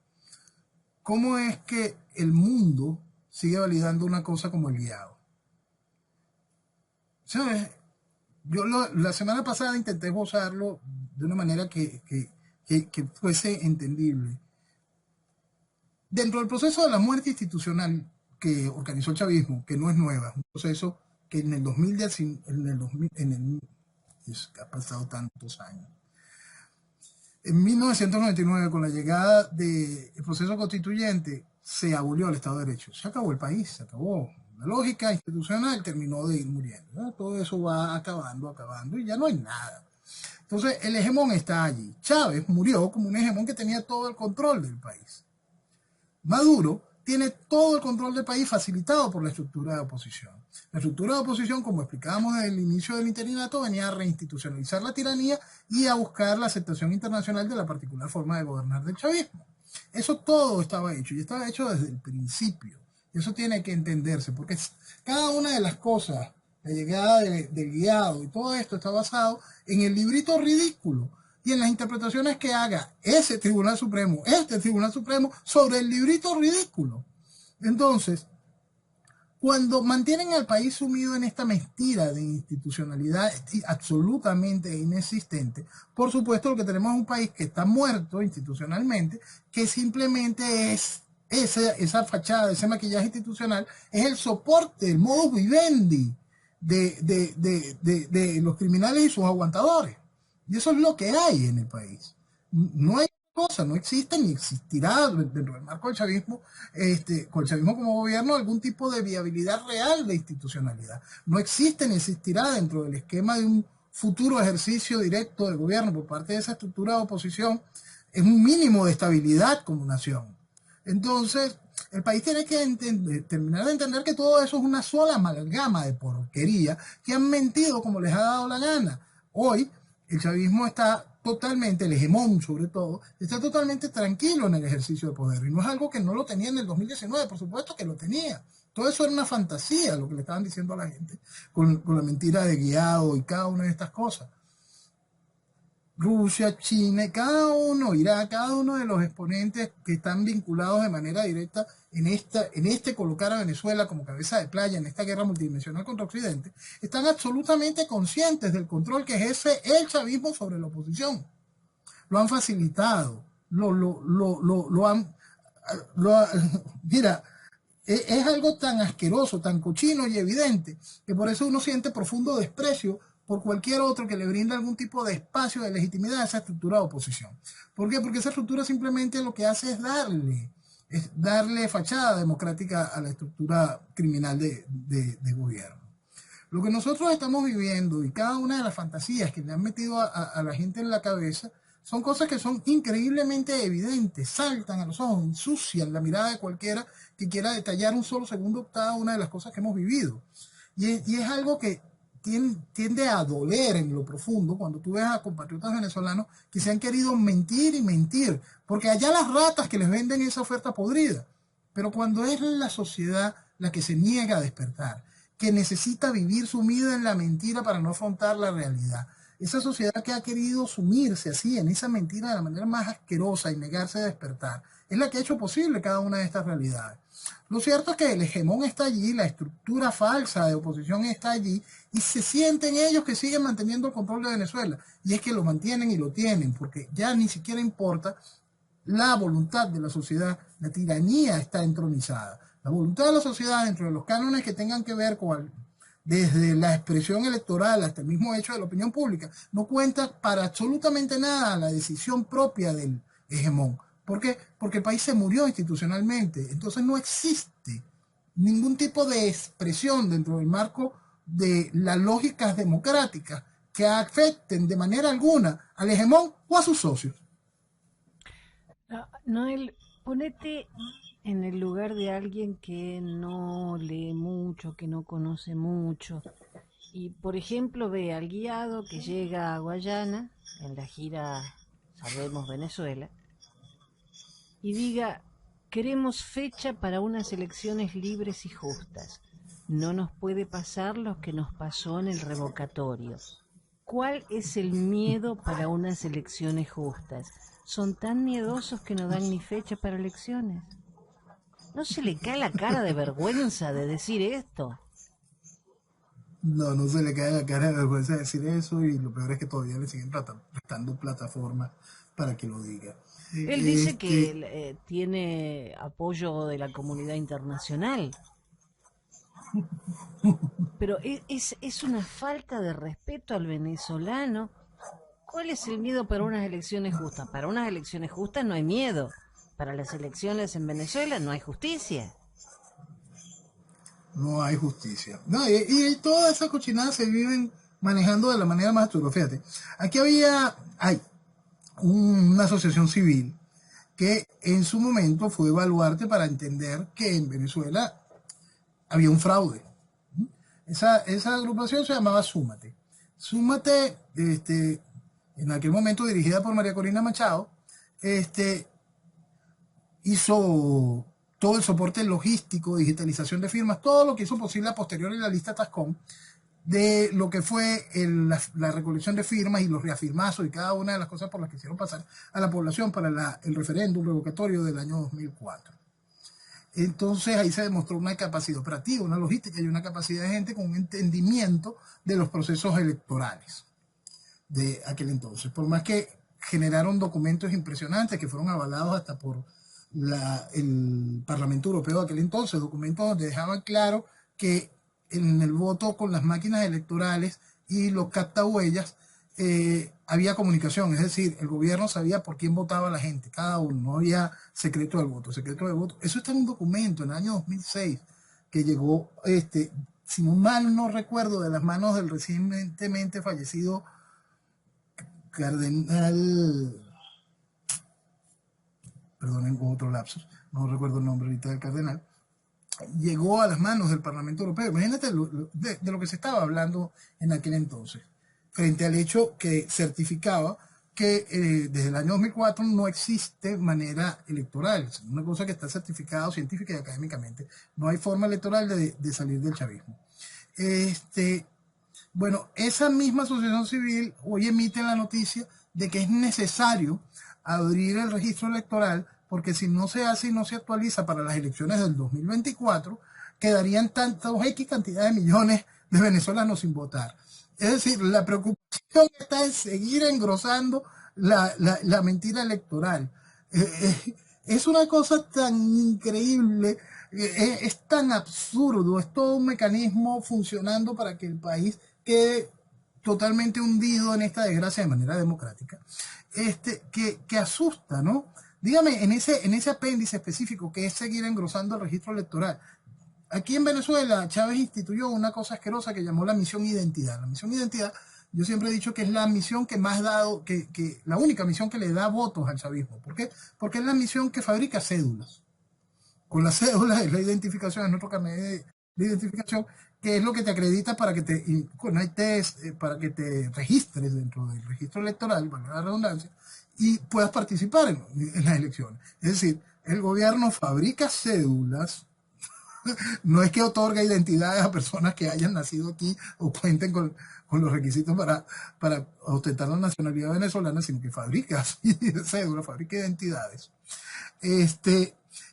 ¿Cómo es que el mundo sigue validando una cosa como el guiado? ¿Sabes? La semana pasada intenté esbozarlo de una manera que fuese entendible. Dentro del proceso de la muerte institucional que organizó el chavismo, que no es nueva, es un proceso que en el 2010, ha pasado tantos años. En 1999, con la llegada del proceso constituyente, se abolió el Estado de Derecho. Se acabó el país, se acabó. La lógica institucional terminó de ir muriendo, ¿no? Todo eso va acabando y ya no hay nada. Entonces, el hegemón está allí. Chávez murió como un hegemón que tenía todo el control del país. Maduro tiene todo el control del país facilitado por la estructura de oposición. La estructura de oposición, como explicábamos desde el inicio del interinato, venía a reinstitucionalizar la tiranía y a buscar la aceptación internacional de la particular forma de gobernar del chavismo. Eso todo estaba hecho, y estaba hecho desde el principio. Eso tiene que entenderse, porque cada una de las cosas, la llegada del guiado y todo esto está basado en el librito ridículo y en las interpretaciones que haga ese Tribunal Supremo, este Tribunal Supremo, sobre el librito ridículo. Entonces, cuando mantienen al país sumido en esta mentira de institucionalidad absolutamente inexistente, por supuesto lo que tenemos es un país que está muerto institucionalmente, que simplemente es esa fachada, ese maquillaje institucional, es el soporte, el modus vivendi de los criminales y sus aguantadores. Y eso es lo que hay en el país. No hay cosa, no existe ni existirá dentro del marco del chavismo, con el chavismo como gobierno, algún tipo de viabilidad real de institucionalidad. No existe ni existirá dentro del esquema de un futuro ejercicio directo del gobierno por parte de esa estructura de oposición en un mínimo de estabilidad como nación. Entonces, el país tiene que terminar de entender que todo eso es una sola amalgama de porquería que han mentido como les ha dado la gana. Hoy, el chavismo está totalmente, el hegemón sobre todo, está totalmente tranquilo en el ejercicio de poder. Y no es algo que no lo tenía en el 2019, por supuesto que lo tenía. Todo eso era una fantasía, lo que le estaban diciendo a la gente, con la mentira de Guiado y cada una de estas cosas. Rusia, China, cada uno, Irak, cada uno de los exponentes que están vinculados de manera directa en colocar a Venezuela como cabeza de playa en esta guerra multidimensional contra Occidente, están absolutamente conscientes del control que ejerce el chavismo sobre la oposición. Lo han facilitado, mira, es algo tan asqueroso, tan cochino y evidente, que por eso uno siente profundo desprecio por cualquier otro que le brinde algún tipo de espacio de legitimidad a esa estructura de oposición. ¿Por qué? Porque esa estructura simplemente lo que hace es darle fachada democrática a la estructura criminal de gobierno. Lo que nosotros estamos viviendo y cada una de las fantasías que le han metido a la gente en la cabeza son cosas que son increíblemente evidentes, saltan a los ojos, ensucian la mirada de cualquiera que quiera detallar un solo segundo cada una de las cosas que hemos vivido. Y es algo que tiende a doler en lo profundo cuando tú ves a compatriotas venezolanos que se han querido mentir y mentir, porque allá las ratas que les venden esa oferta podrida, pero cuando es la sociedad la que se niega a despertar, que necesita vivir sumida en la mentira para no afrontar la realidad, esa sociedad que ha querido sumirse así en esa mentira de la manera más asquerosa y negarse a despertar, es la que ha hecho posible cada una de estas realidades. Lo cierto es que el hegemón está allí, la estructura falsa de oposición está allí y se sienten ellos que siguen manteniendo el control de Venezuela. Y es que lo mantienen y lo tienen porque ya ni siquiera importa la voluntad de la sociedad, la tiranía está entronizada. La voluntad de la sociedad dentro de los cánones que tengan que ver con desde la expresión electoral hasta el mismo hecho de la opinión pública, no cuenta para absolutamente nada la decisión propia del hegemón. ¿Por qué? Porque el país se murió institucionalmente. Entonces no existe ningún tipo de expresión dentro del marco de las lógicas democráticas que afecten de manera alguna al hegemón o a sus socios. Noel, ponete en el lugar de alguien que no lee mucho, que no conoce mucho. Y, por ejemplo, ve al Guiado que llega a Guayana, en la gira Salvemos Venezuela, y diga, queremos fecha para unas elecciones libres y justas. No nos puede pasar lo que nos pasó en el revocatorio. ¿Cuál es el miedo para unas elecciones justas? Son tan miedosos que no dan ni fecha para elecciones. ¿No se le cae la cara de vergüenza de decir esto? No, no se le cae la cara de vergüenza de decir eso y lo peor es que todavía le siguen prestando plataforma para que lo diga. Él dice que tiene apoyo de la comunidad internacional. Pero es una falta de respeto al venezolano. ¿Cuál es el miedo para unas elecciones justas? Para unas elecciones justas no hay miedo. Para las elecciones en Venezuela no hay justicia. No hay justicia. No, y todas esas cochinadas se viven manejando de la manera más absurda. Fíjate, aquí hay una asociación civil que en su momento fue baluarte para entender que en Venezuela había un fraude. Esa agrupación se llamaba Súmate. Súmate, en aquel momento dirigida por María Corina Machado, hizo todo el soporte logístico, digitalización de firmas, todo lo que hizo posible a posteriori la lista Tascón, de lo que fue la recolección de firmas y los reafirmazos y cada una de las cosas por las que hicieron pasar a la población para el referéndum revocatorio del año 2004. Entonces ahí se demostró una capacidad operativa, una logística y una capacidad de gente con un entendimiento de los procesos electorales de aquel entonces. Por más que generaron documentos impresionantes que fueron avalados hasta por el Parlamento Europeo de aquel entonces, documentos donde dejaban claro que en el voto con las máquinas electorales y los captahuellas había comunicación, es decir, el gobierno sabía por quién votaba la gente, cada uno, no había secreto del voto, Eso está en un documento en el año 2006 que llegó, si no mal no recuerdo, de las manos del recientemente fallecido cardenal, perdonen con otro lapsus, no recuerdo el nombre ahorita del cardenal, llegó a las manos del Parlamento Europeo. Imagínate de lo que se estaba hablando en aquel entonces, frente al hecho que certificaba que desde el año 2004 no existe manera electoral. Es una cosa que está certificada científica y académicamente. No hay forma electoral de salir del chavismo. Bueno, esa misma asociación civil hoy emite la noticia de que es necesario abrir el registro electoral porque si no se hace y no se actualiza para las elecciones del 2024, quedarían tantos X cantidad de millones de venezolanos sin votar. Es decir, la preocupación está en seguir engrosando la mentira electoral. Es una cosa tan increíble, es tan absurdo, es todo un mecanismo funcionando para que el país quede totalmente hundido en esta desgracia de manera democrática, que asusta, ¿no? Dígame, en ese apéndice específico que es seguir engrosando el registro electoral. Aquí en Venezuela, Chávez instituyó una cosa asquerosa que llamó la misión identidad. La misión identidad, yo siempre he dicho que es la misión que más dado, la única misión que le da votos al chavismo. ¿Por qué? Porque es la misión que fabrica cédulas. Con las cédulas es la identificación, es nuestro carnet de identificación, que es lo que te acredita para que para que te registres dentro del registro electoral, valga la redundancia, y puedas participar en las elecciones. Es decir, el gobierno fabrica cédulas, no es que otorga identidades a personas que hayan nacido aquí o cuenten con los requisitos para ostentar la nacionalidad venezolana, sino que fabrica cédulas, fabrica identidades.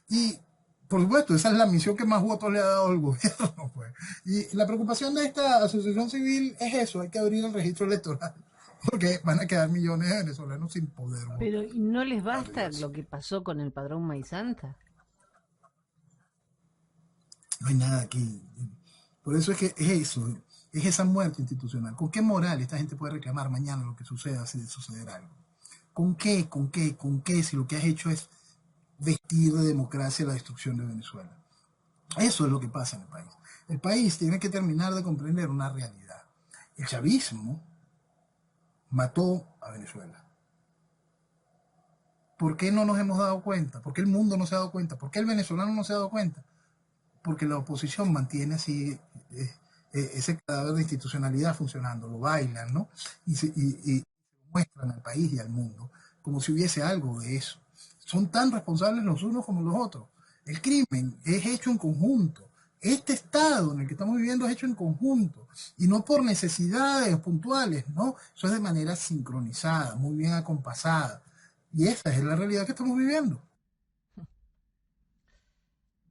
Y por supuesto, esa es la misión que más votos le ha dado el gobierno. Pues. Y la preocupación de esta asociación civil es eso, hay que abrir el registro electoral, porque van a quedar millones de venezolanos sin poder votar. Pero ¿no les basta lo que pasó con el padrón Maizanta? No hay nada aquí. Por eso es que es eso, es esa muerte institucional. ¿Con qué moral esta gente puede reclamar mañana lo que suceda si de suceder algo? ¿Con qué? Si lo que has hecho es vestir de democracia la destrucción de Venezuela. Eso es lo que pasa en el país. El país tiene que terminar de comprender una realidad. El chavismo mató a Venezuela. ¿Por qué no nos hemos dado cuenta? ¿Por qué el mundo no se ha dado cuenta? ¿Por qué el venezolano no se ha dado cuenta? Porque la oposición mantiene así ese cadáver de institucionalidad funcionando, lo bailan, ¿no? Y muestran al país y al mundo como si hubiese algo de eso. Son tan responsables los unos como los otros. El crimen es hecho en conjunto. Este estado en el que estamos viviendo es hecho en conjunto y no por necesidades puntuales, ¿no? Eso es de manera sincronizada, muy bien acompasada. Y esa es la realidad que estamos viviendo.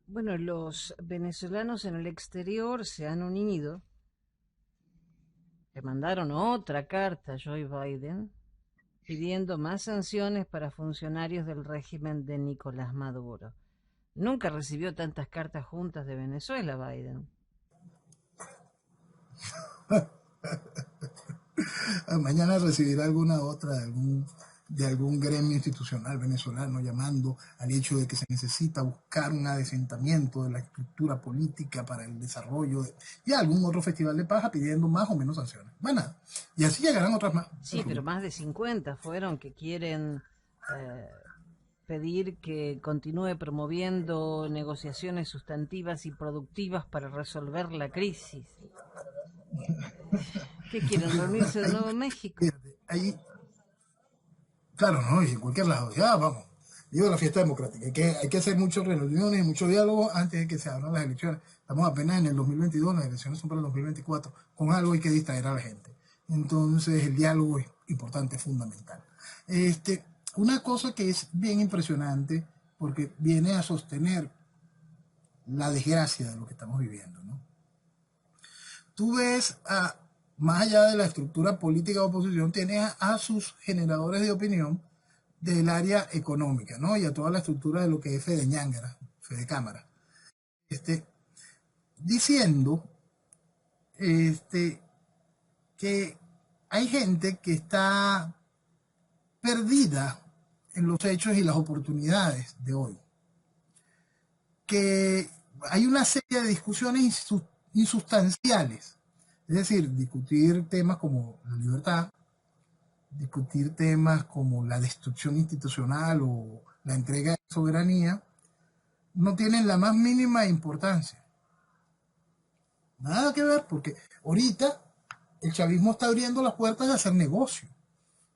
Bueno, los venezolanos en el exterior se han unido, le mandaron otra carta a Joe Biden pidiendo más sanciones para funcionarios del régimen de Nicolás Maduro. Nunca recibió tantas cartas juntas de Venezuela, Biden. Mañana recibirá alguna otra de algún gremio institucional venezolano llamando al hecho de que se necesita buscar un adesentamiento de la estructura política para el desarrollo y algún otro festival de paja pidiendo más o menos sanciones. Bueno, y así llegarán otras más. Sí, pero más de 50 fueron que quieren pedir que continúe promoviendo negociaciones sustantivas y productivas para resolver la crisis. ¿Qué quieren? ¿Reunirse de nuevo en México? Fíjate, ahí, claro, no, y en cualquier lado, ya vamos. Digo la fiesta democrática. Hay que hacer muchas reuniones y mucho diálogo antes de que se abran las elecciones. Estamos apenas en el 2022, las elecciones son para el 2024. Con algo hay que distraer a la gente. Entonces, el diálogo es importante, es fundamental. Una cosa que es bien impresionante, porque viene a sostener la desgracia de lo que estamos viviendo, ¿no? Tú ves, más allá de la estructura política de oposición, tienes a sus generadores de opinión del área económica, ¿no? Y a toda la estructura de lo que es Fede Ñángara, Fede Cámara, este, diciendo que hay gente que está perdida en los hechos y las oportunidades de hoy, que hay una serie de discusiones insustanciales, es decir, discutir temas como la libertad, discutir temas como la destrucción institucional o la entrega de soberanía, no tienen la más mínima importancia. Nada que ver, porque ahorita el chavismo está abriendo las puertas de hacer negocio.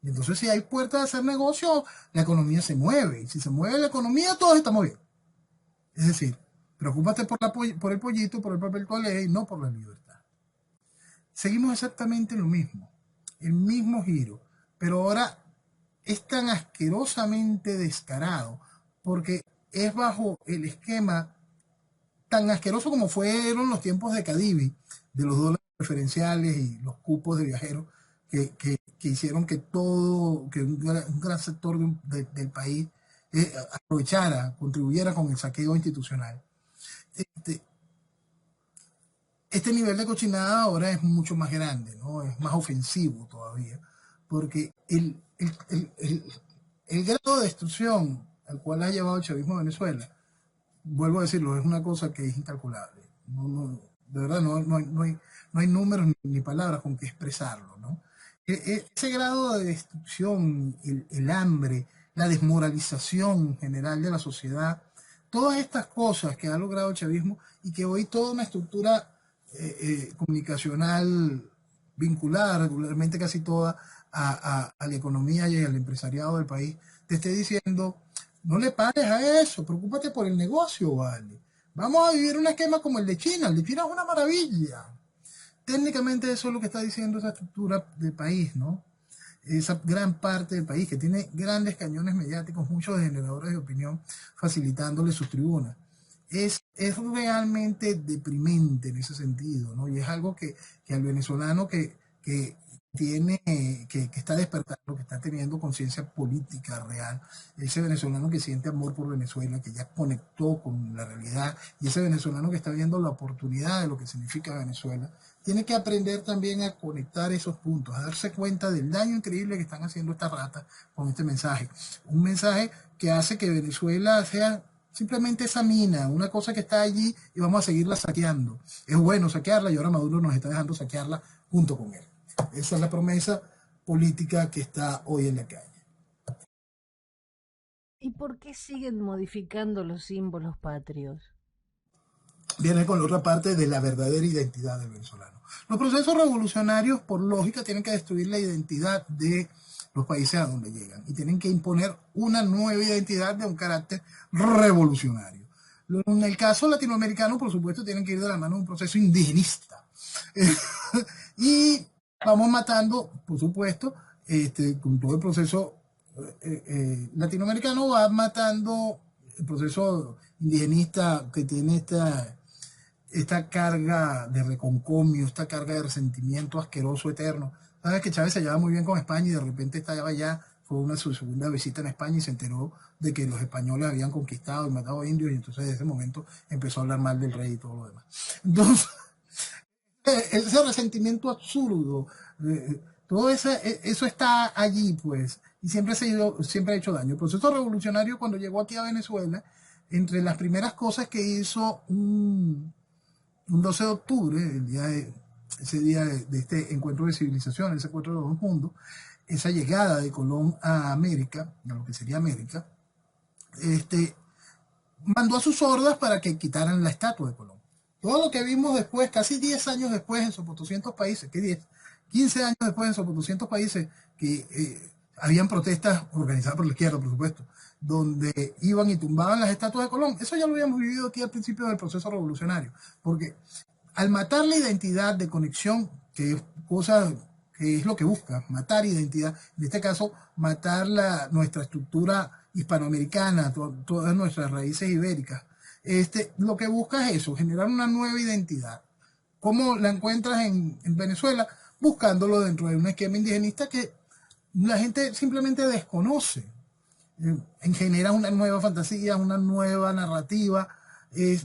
Y entonces si hay puertas de hacer negocio, la economía se mueve. Y si se mueve la economía, todos estamos bien. Es decir, preocúpate por el pollito, por el papel toalé y no por la libertad. Seguimos exactamente lo mismo, el mismo giro, pero ahora es tan asquerosamente descarado porque es bajo el esquema tan asqueroso como fueron los tiempos de Cadivi, de los dólares preferenciales y los cupos de viajeros que hicieron que un gran sector del país aprovechara, contribuyera con el saqueo institucional. Este, este nivel de cochinada ahora es mucho más grande, ¿no? Es más ofensivo todavía, porque el grado de destrucción al cual ha llevado el chavismo a Venezuela, vuelvo a decirlo, es una cosa que es incalculable. De verdad, no hay números ni palabras con que expresarlo, ¿no? Ese grado de destrucción, el hambre, la desmoralización general de la sociedad, todas estas cosas que ha logrado el chavismo y que hoy toda una estructura comunicacional vinculada regularmente casi toda a la economía y al empresariado del país, te esté diciendo, no le pares a eso, preocúpate por el negocio, ¿vale? Vamos a vivir un esquema como el de China es una maravilla. Técnicamente eso es lo que está diciendo esa estructura del país, ¿no? Esa gran parte del país que tiene grandes cañones mediáticos, muchos generadores de opinión facilitándole sus tribunas. Es realmente deprimente en ese sentido, ¿no? Y es algo que al venezolano que está despertando, que está teniendo conciencia política real, ese venezolano que siente amor por Venezuela, que ya conectó con la realidad, y ese venezolano que está viendo la oportunidad de lo que significa Venezuela, tiene que aprender también a conectar esos puntos, a darse cuenta del daño increíble que están haciendo estas ratas con este mensaje. Un mensaje que hace que Venezuela sea simplemente esa mina, una cosa que está allí y vamos a seguirla saqueando. Es bueno saquearla y ahora Maduro nos está dejando saquearla junto con él. Esa es la promesa política que está hoy en la calle. ¿Y por qué siguen modificando los símbolos patrios? Viene con la otra parte de la verdadera identidad del venezolano. Los procesos revolucionarios, por lógica, tienen que destruir la identidad de los países a donde llegan y tienen que imponer una nueva identidad de un carácter revolucionario. En el caso latinoamericano, por supuesto, tienen que ir de la mano de un proceso indigenista. Y vamos matando, por supuesto, con todo el proceso latinoamericano va matando el proceso indigenista que tiene esta carga de reconcomio, esta carga de resentimiento asqueroso eterno. Sabes que Chávez se llevaba muy bien con España y de repente estaba allá, fue su segunda visita en España y se enteró de que los españoles habían conquistado y matado indios y entonces desde ese momento empezó a hablar mal del rey y todo lo demás. Entonces, ese resentimiento absurdo, todo eso está allí, pues, y siempre ha hecho daño. El proceso revolucionario, cuando llegó aquí a Venezuela, entre las primeras cosas que hizo un 12 de octubre, ese día de este encuentro de civilizaciones, ese encuentro de los dos mundos, esa llegada de Colón a América, a lo que sería América, este, mandó a sus hordas para que quitaran la estatua de Colón. Todo lo que vimos después, casi 10 años después en sopotoscientos países, ¿qué 10? 15 años después en sopotoscientos países que habían protestas organizadas por la izquierda, por supuesto, donde iban y tumbaban las estatuas de Colón. Eso ya lo habíamos vivido aquí al principio del proceso revolucionario, porque al matar la identidad de conexión, que es cosa que es lo que busca, matar identidad, en este caso matar nuestra estructura hispanoamericana, todas nuestras raíces ibéricas, lo que busca es eso, generar una nueva identidad. ¿Cómo la encuentras en Venezuela? Buscándolo dentro de un esquema indigenista que la gente simplemente desconoce. Generas una nueva fantasía, una nueva narrativa,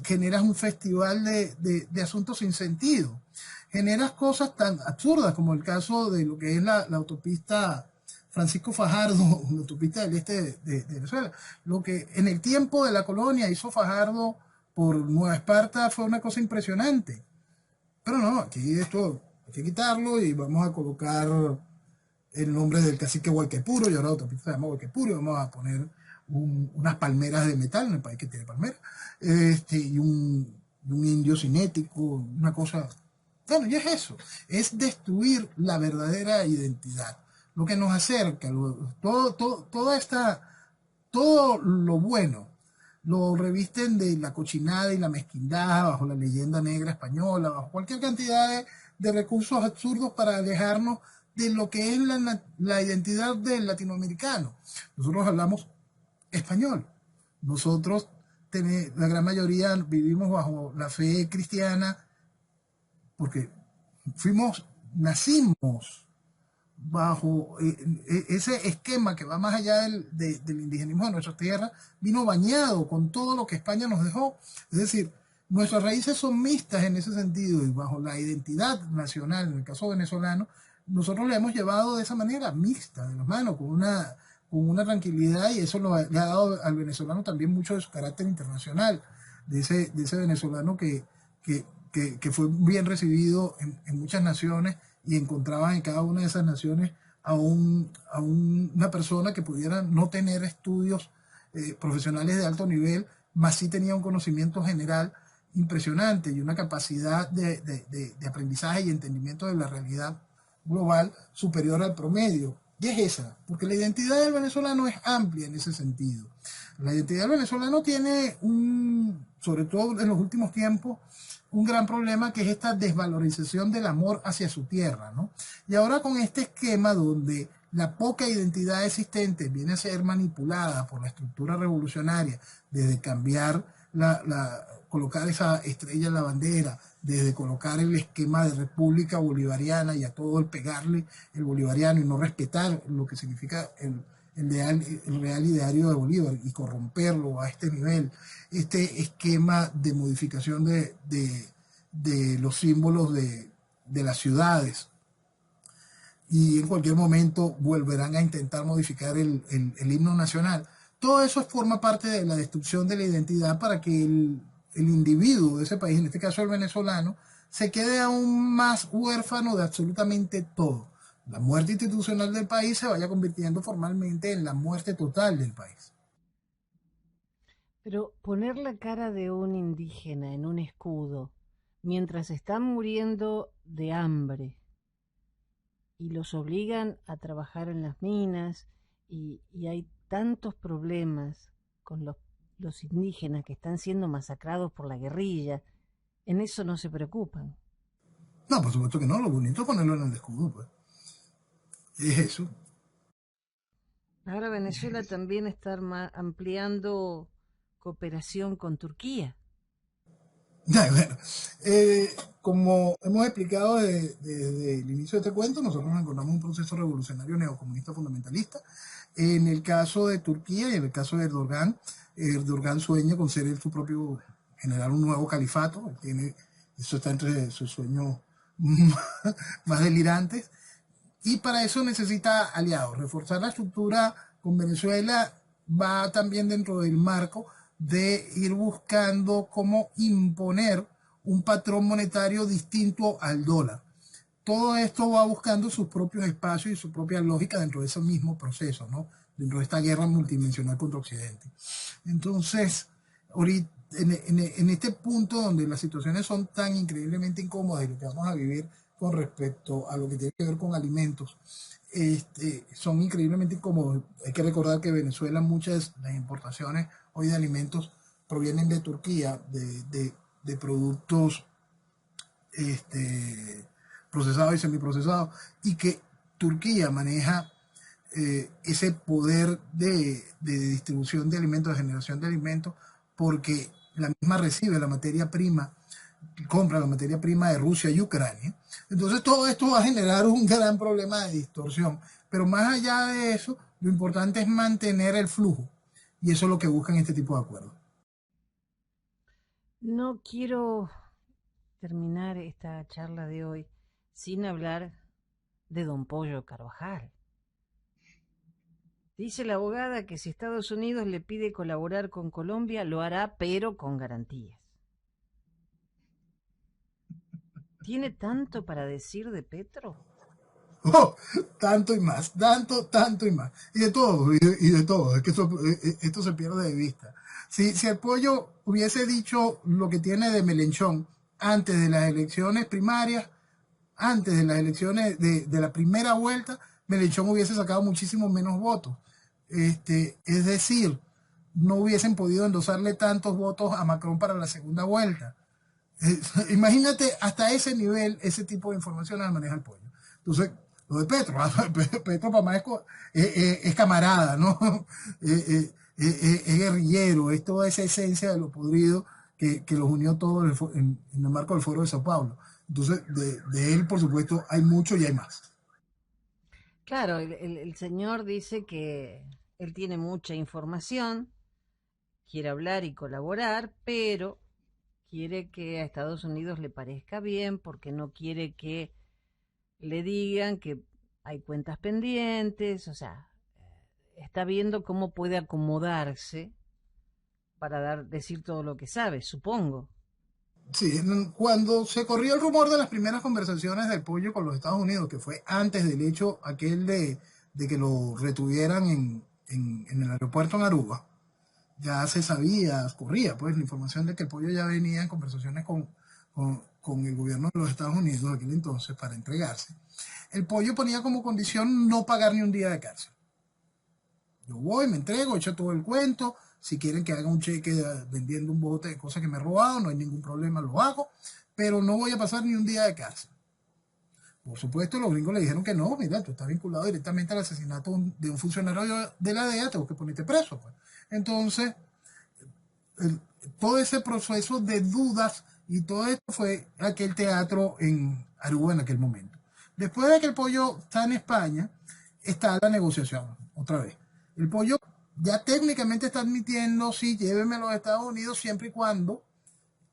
generas un festival de asuntos sin sentido, generas cosas tan absurdas como el caso de lo que es la autopista Francisco Fajardo, la autopista del este de Venezuela. Lo que en el tiempo de la colonia hizo Fajardo por Nueva Esparta fue una cosa impresionante. Pero no, aquí esto hay que quitarlo y vamos a colocar el nombre del cacique Huayquepuro, y ahora la autopista se llama Huayquepuro, y vamos a poner unas palmeras de metal en el país que tiene palmeras, y un indio cinético, una cosa. Bueno, y es eso, es destruir la verdadera identidad, lo que nos acerca, todo lo bueno lo revisten de la cochinada y la mezquindad bajo la leyenda negra española, bajo cualquier cantidad de recursos absurdos para alejarnos de lo que es la identidad del latinoamericano. Nosotros hablamos español. Nosotros, la gran mayoría, vivimos bajo la fe cristiana porque nacimos bajo ese esquema que va más allá del indigenismo de nuestras tierras, vino bañado con todo lo que España nos dejó. Es decir, nuestras raíces son mixtas en ese sentido, y bajo la identidad nacional, en el caso venezolano, nosotros le hemos llevado de esa manera mixta, de las manos, con una tranquilidad, y eso le ha dado al venezolano también mucho de su carácter internacional, de ese venezolano que fue bien recibido en muchas naciones, y encontraban en cada una de esas naciones a una persona que pudiera no tener estudios profesionales de alto nivel, más sí tenía un conocimiento general impresionante y una capacidad de aprendizaje y entendimiento de la realidad global superior al promedio. Y es esa, porque la identidad del venezolano es amplia en ese sentido. La identidad del venezolano tiene sobre todo en los últimos tiempos, un gran problema, que es esta desvalorización del amor hacia su tierra, ¿no? Y ahora con este esquema donde la poca identidad existente viene a ser manipulada por la estructura revolucionaria, desde cambiar colocar esa estrella en la bandera, desde colocar el esquema de república bolivariana y a todo el pegarle el bolivariano y no respetar lo que significa el real ideario de Bolívar y corromperlo a este nivel, este esquema de modificación de los símbolos de las ciudades, y en cualquier momento volverán a intentar modificar el himno nacional. Todo eso forma parte de la destrucción de la identidad para que el individuo de ese país, en este caso el venezolano, se quede aún más huérfano de absolutamente todo. La muerte institucional del país se vaya convirtiendo formalmente en la muerte total del país. Pero poner la cara de un indígena en un escudo mientras están muriendo de hambre y los obligan a trabajar en las minas y hay tantos problemas con los indígenas que están siendo masacrados por la guerrilla, en eso no se preocupan. No, por supuesto que no, lo bonito es ponerlo en el escudo, pues. Es eso. Ahora Venezuela también está ampliando cooperación con Turquía. Bueno, como hemos explicado desde el inicio de este cuento, nosotros nos encontramos un proceso revolucionario neocomunista fundamentalista. En el caso de Turquía y en el caso de Erdogan sueña con ser él su propio, generar un nuevo califato. Eso está entre sus sueños más delirantes. Y para eso necesita aliados. Reforzar la estructura con Venezuela va también dentro del marco de ir buscando cómo imponer un patrón monetario distinto al dólar. Todo esto va buscando sus propios espacios y su propia lógica dentro de ese mismo proceso, ¿no? dentro de esta guerra multidimensional contra Occidente. Entonces, ahorita, en este punto donde las situaciones son tan increíblemente incómodas y lo que vamos a vivir con respecto a lo que tiene que ver con alimentos, son increíblemente incómodos. Hay que recordar que Venezuela, muchas de las importaciones hoy de alimentos provienen de Turquía, de productos procesados y semiprocesados, y que Turquía maneja ese poder de distribución de alimentos, de generación de alimentos, porque la misma recibe la materia prima, compra la materia prima de Rusia y Ucrania. Entonces todo esto va a generar un gran problema de distorsión. Pero más allá de eso, lo importante es mantener el flujo. Y eso es lo que buscan este tipo de acuerdos. No quiero terminar esta charla de hoy sin hablar de don Pollo Carvajal. Dice la abogada que si Estados Unidos le pide colaborar con Colombia, lo hará, pero con garantías. ¿Tiene tanto para decir de Petro? Oh, tanto y más, tanto y más. Y de todo, y de todo. Es que esto se pierde de vista. Si el pollo hubiese dicho lo que tiene de Melenchón antes de las elecciones primarias, antes de las elecciones de la primera vuelta, Melenchón hubiese sacado muchísimos menos votos. Es decir, no hubiesen podido endosarle tantos votos a Macron para la segunda vuelta. Imagínate hasta ese nivel, ese tipo de información la maneja el pollo. Entonces, lo de Petro, Petro para más es camarada, ¿no? Es guerrillero, es toda esa esencia de lo podrido que los unió todos en el marco del Foro de Sao Paulo. Entonces, de él, por supuesto, hay mucho y hay más. Claro, el señor dice que él tiene mucha información, quiere hablar y colaborar, pero quiere que a Estados Unidos le parezca bien porque no quiere que le digan que hay cuentas pendientes, o sea, está viendo cómo puede acomodarse para decir todo lo que sabe, supongo. Sí, cuando se corrió el rumor de las primeras conversaciones del pollo con los Estados Unidos, que fue antes del hecho aquel de que lo retuvieran en el aeropuerto en Aruba, ya se sabía, corría pues la información de que el pollo ya venía en conversaciones con el gobierno de los Estados Unidos de aquel entonces para entregarse. El pollo ponía como condición no pagar ni un día de cárcel. Yo voy, me entrego, echo todo el cuento. Si quieren que haga un cheque vendiendo un bote de cosas que me he robado, no hay ningún problema, lo hago. Pero no voy a pasar ni un día de cárcel. Por supuesto, los gringos le dijeron que no, mira, tú estás vinculado directamente al asesinato de un funcionario de la DEA, tengo que ponerte preso. Pues. Entonces, el, todo ese proceso de dudas y todo esto fue aquel teatro en Aruba en aquel momento. Después de que el pollo está en España, está la negociación, otra vez. El pollo ya técnicamente está admitiendo, sí, lléveme a los Estados Unidos siempre y cuando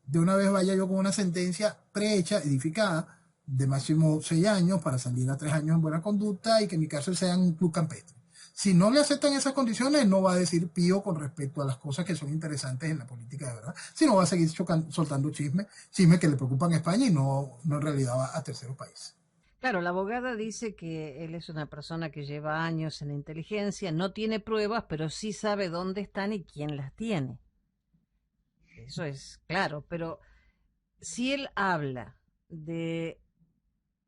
de una vez vaya yo con una sentencia prehecha, edificada, de máximo 6 años para salir a 3 años en buena conducta y que mi cárcel sea un club campestre. Si no le aceptan esas condiciones, no va a decir pío con respecto a las cosas que son interesantes en la política de verdad, sino va a seguir soltando chismes que le preocupan a España y no en realidad a terceros países. Claro, la abogada dice que él es una persona que lleva años en la inteligencia, no tiene pruebas, pero sí sabe dónde están y quién las tiene. Eso es claro, pero si él habla de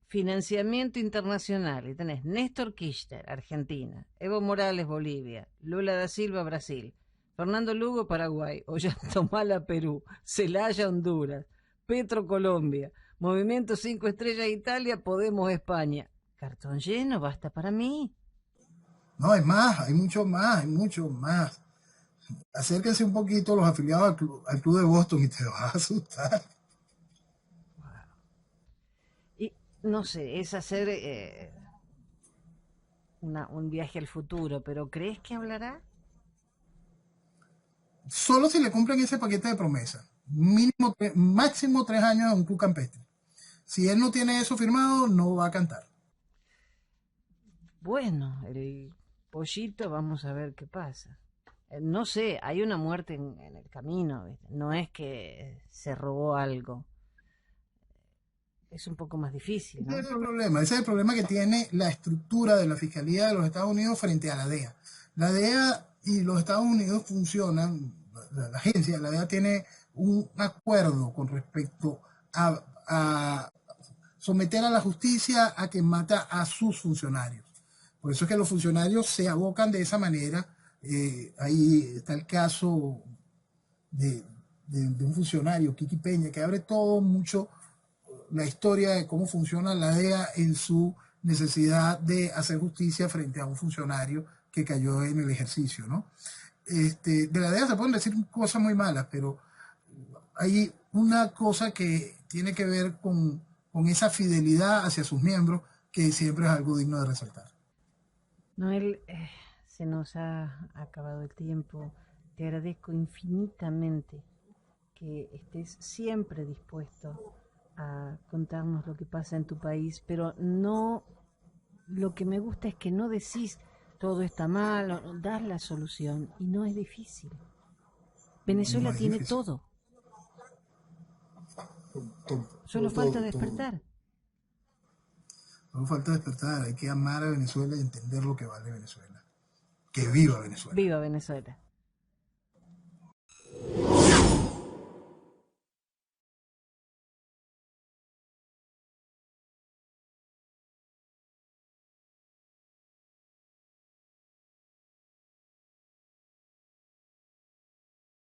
financiamiento internacional y tenés Néstor Kirchner, Argentina, Evo Morales, Bolivia, Lula da Silva, Brasil, Fernando Lugo, Paraguay, Ollanta Perú, Celaya, Honduras, Petro, Colombia, Movimiento 5 Estrellas, Italia, Podemos, España. Cartón lleno, basta para mí. No, hay más, hay mucho más, hay mucho más. Acérquense un poquito los afiliados al club de Boston y te vas a asustar. Y no sé, es hacer un viaje al futuro, pero ¿crees que hablará? Solo si le cumplen ese paquete de promesas. Mínimo, máximo 3 años en un club campestre. Si él no tiene eso firmado, no va a cantar. Bueno, el pollito, vamos a ver qué pasa. No sé, hay una muerte en el camino, ¿viste? No es que se robó algo. Es un poco más difícil, ¿no? Ese es el problema que tiene la estructura de la Fiscalía de los Estados Unidos frente a la DEA. La DEA y los Estados Unidos funcionan, la agencia, la DEA tiene un acuerdo con respecto a someter a la justicia a quien mata a sus funcionarios. Por eso es que los funcionarios se abocan de esa manera. Ahí está el caso de, de un funcionario, Kiki Peña, que abre todo mucho la historia de cómo funciona la DEA en su necesidad de hacer justicia frente a un funcionario que cayó en el ejercicio, ¿no? De la DEA se pueden decir cosas muy malas, pero hay una cosa que tiene que ver con esa fidelidad hacia sus miembros que siempre es algo digno de resaltar. Noel, se nos ha acabado el tiempo. Te agradezco infinitamente que estés siempre dispuesto a contarnos lo que pasa en tu país, pero no, lo que me gusta es que no decís todo está mal, das la solución y no es difícil. No Venezuela es tiene difícil. todo, solo falta Todo. despertar. No falta despertar, hay que amar a Venezuela y entender lo que vale Venezuela. Que viva Venezuela. Viva Venezuela.